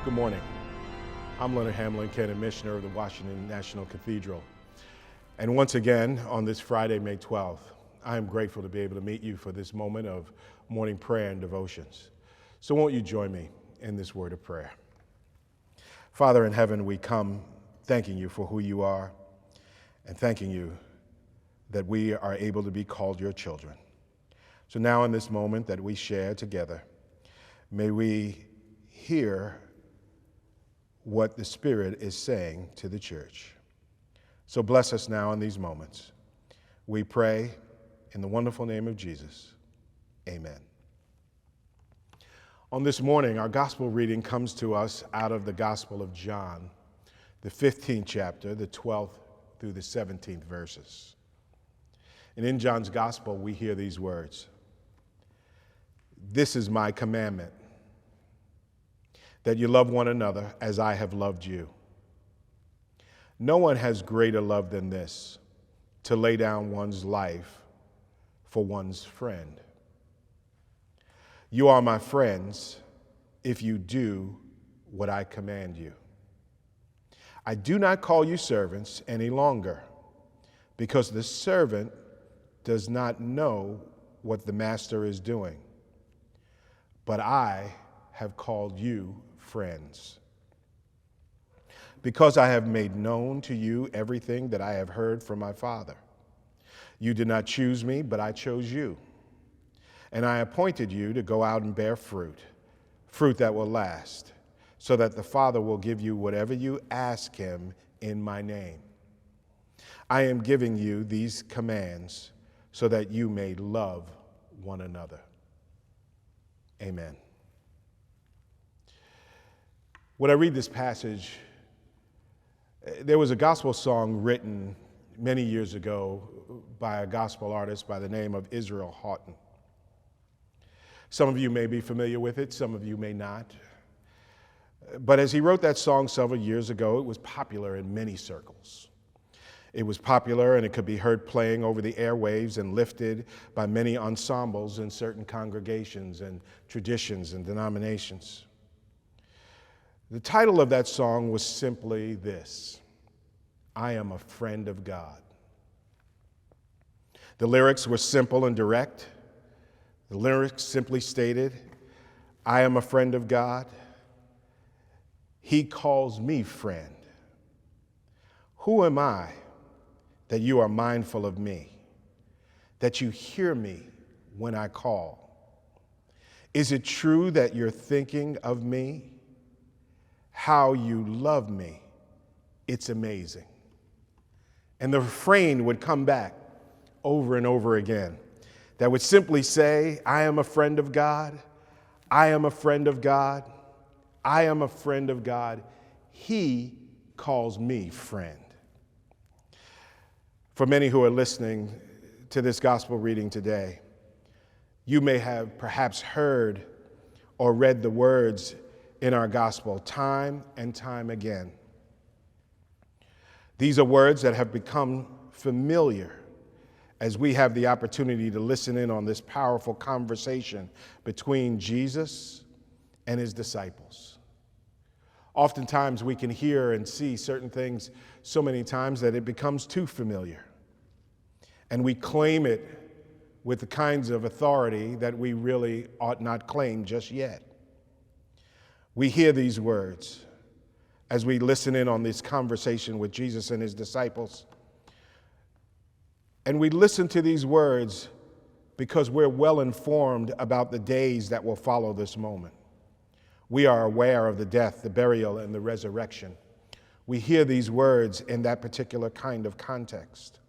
Good morning. I'm Leonard Hamlin, Canon Missioner of the Washington National Cathedral. And once again, on this Friday, May 12th, I am grateful to be able to meet you for this moment of morning prayer and devotions. So won't you join me in this word of prayer? Father in heaven, we come thanking you for who you are and thanking you that we are able to be called your children. So now in this moment that we share together, may we hear what the Spirit is saying to the church. So bless us now in these moments. We pray in the wonderful name of Jesus. Amen. On this morning, our gospel reading comes to us out of the Gospel of John, the 15th chapter, the 12th through the 17th verses. And in John's gospel, we hear these words: "This is my commandment, that you love one another as I have loved you. No one has greater love than this, to lay down one's life for one's friend. You are my friends if you do what I command you. I do not call you servants any longer, because the servant does not know what the master is doing, but I have called you friends. Because I have made known to you everything that I have heard from my Father. You did not choose me, but I chose you. And I appointed you to go out and bear fruit that will last, so that the Father will give you whatever you ask him in my name. I am giving you these commands so that you may love one another." Amen. When I read this passage, there was a gospel song written many years ago by a gospel artist by the name of Israel Houghton. Some of you may be familiar with it, some of you may not. But as he wrote that song several years ago, it was popular in many circles. It was popular and it could be heard playing over the airwaves and lifted by many ensembles in certain congregations and traditions and denominations. The title of that song was simply this: "I am a friend of God." The lyrics were simple and direct. The lyrics simply stated, "I am a friend of God. He calls me friend. Who am I that you are mindful of me, that you hear me when I call? Is it true that you're thinking of me? How you love me, it's amazing." And the refrain would come back over and over again that would simply say, "I am a friend of God. I am a friend of God. I am a friend of God. He calls me friend." For many who are listening to this gospel reading today, you may have perhaps heard or read the words in our gospel time and time again. These are words that have become familiar as we have the opportunity to listen in on this powerful conversation between Jesus and his disciples. Oftentimes we can hear and see certain things so many times that it becomes too familiar. And we claim it with the kinds of authority that we really ought not claim just yet. We hear these words as we listen in on this conversation with Jesus and his disciples. And we listen to these words because we're well informed about the days that will follow this moment. We are aware of the death, the burial, and the resurrection. We hear these words in that particular kind of context.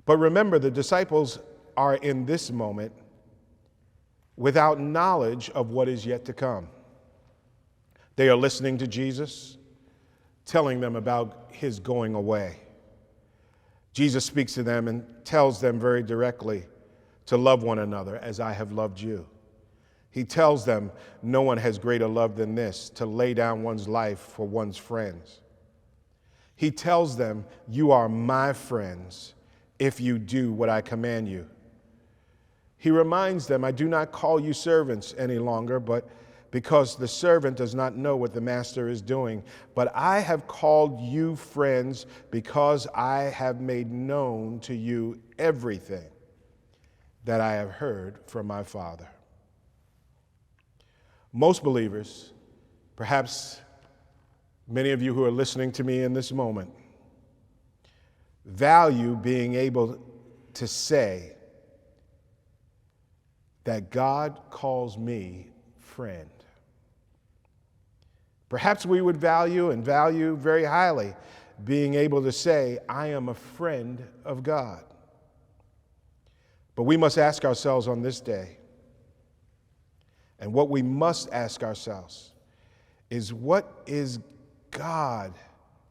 But remember, the disciples are in this moment without knowledge of what is yet to come. They are listening to Jesus, telling them about his going away. Jesus speaks to them and tells them very directly to love one another as I have loved you. He tells them no one has greater love than this, to lay down one's life for one's friends. He tells them, you are my friends if you do what I command you. He reminds them, I do not call you servants any longer, but because the servant does not know what the master is doing. But I have called you friends because I have made known to you everything that I have heard from my Father. Most believers, perhaps many of you who are listening to me in this moment, value being able to say that God calls me friend. Perhaps we would value very highly being able to say, I am a friend of God. But we must ask ourselves on this day, and what we must ask ourselves is, what is God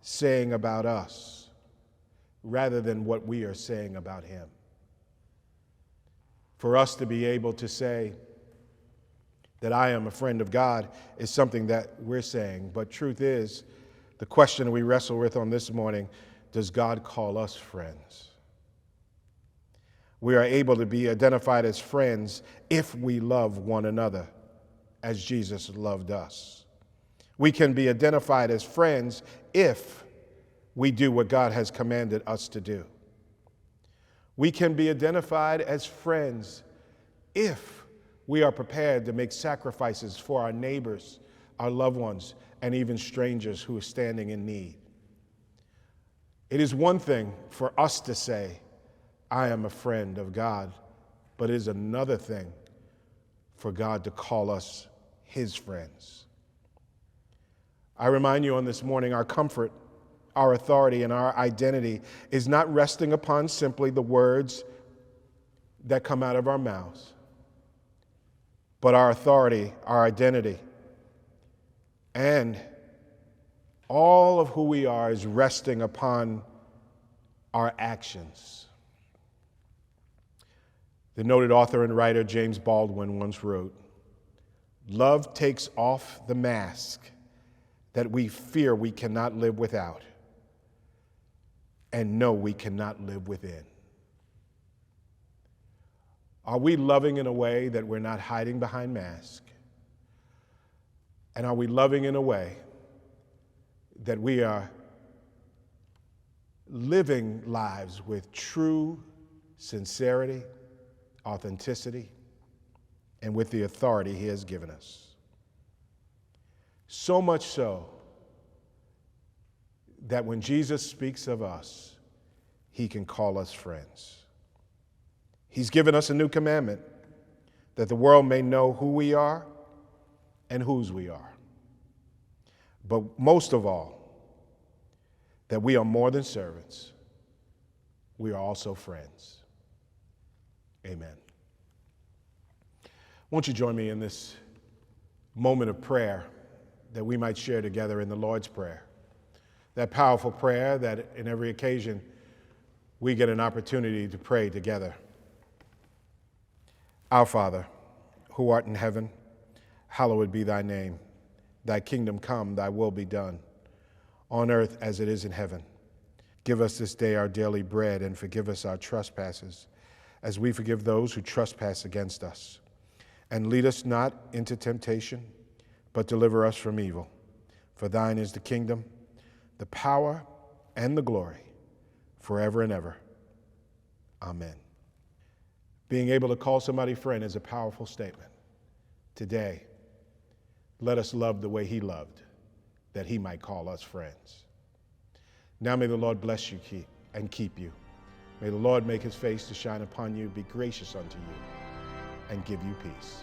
saying about us rather than what we are saying about him? For us to be able to say that I am a friend of God is something that we're saying. But truth is, the question we wrestle with on this morning, does God call us friends? We are able to be identified as friends if we love one another as Jesus loved us. We can be identified as friends if we do what God has commanded us to do. We can be identified as friends if we are prepared to make sacrifices for our neighbors, our loved ones, and even strangers who are standing in need. It is one thing for us to say, I am a friend of God, but it is another thing for God to call us his friends. I remind you on this morning, our comfort, our authority, and our identity is not resting upon simply the words that come out of our mouths, but our authority, our identity, and all of who we are is resting upon our actions. The noted author and writer James Baldwin once wrote, "Love takes off the mask that we fear we cannot live without and know we cannot live within." Are we loving in a way that we're not hiding behind masks? And are we loving in a way that we are living lives with true sincerity, authenticity, and with the authority he has given us? So much so that when Jesus speaks of us, he can call us friends. He's given us a new commandment, that the world may know who we are and whose we are. But most of all, that we are more than servants. We are also friends. Amen. Won't you join me in this moment of prayer that we might share together in the Lord's Prayer? That powerful prayer that in every occasion we get an opportunity to pray together. Our Father, who art in heaven, hallowed be thy name. Thy kingdom come, thy will be done, on earth as it is in heaven. Give us this day our daily bread, and forgive us our trespasses, as we forgive those who trespass against us. And lead us not into temptation, but deliver us from evil. For thine is the kingdom, the power, and the glory, forever and ever. Amen. Being able to call somebody friend is a powerful statement. Today, let us love the way he loved, that he might call us friends. Now may the Lord bless you and keep you. May the Lord make his face to shine upon you, be gracious unto you, and give you peace.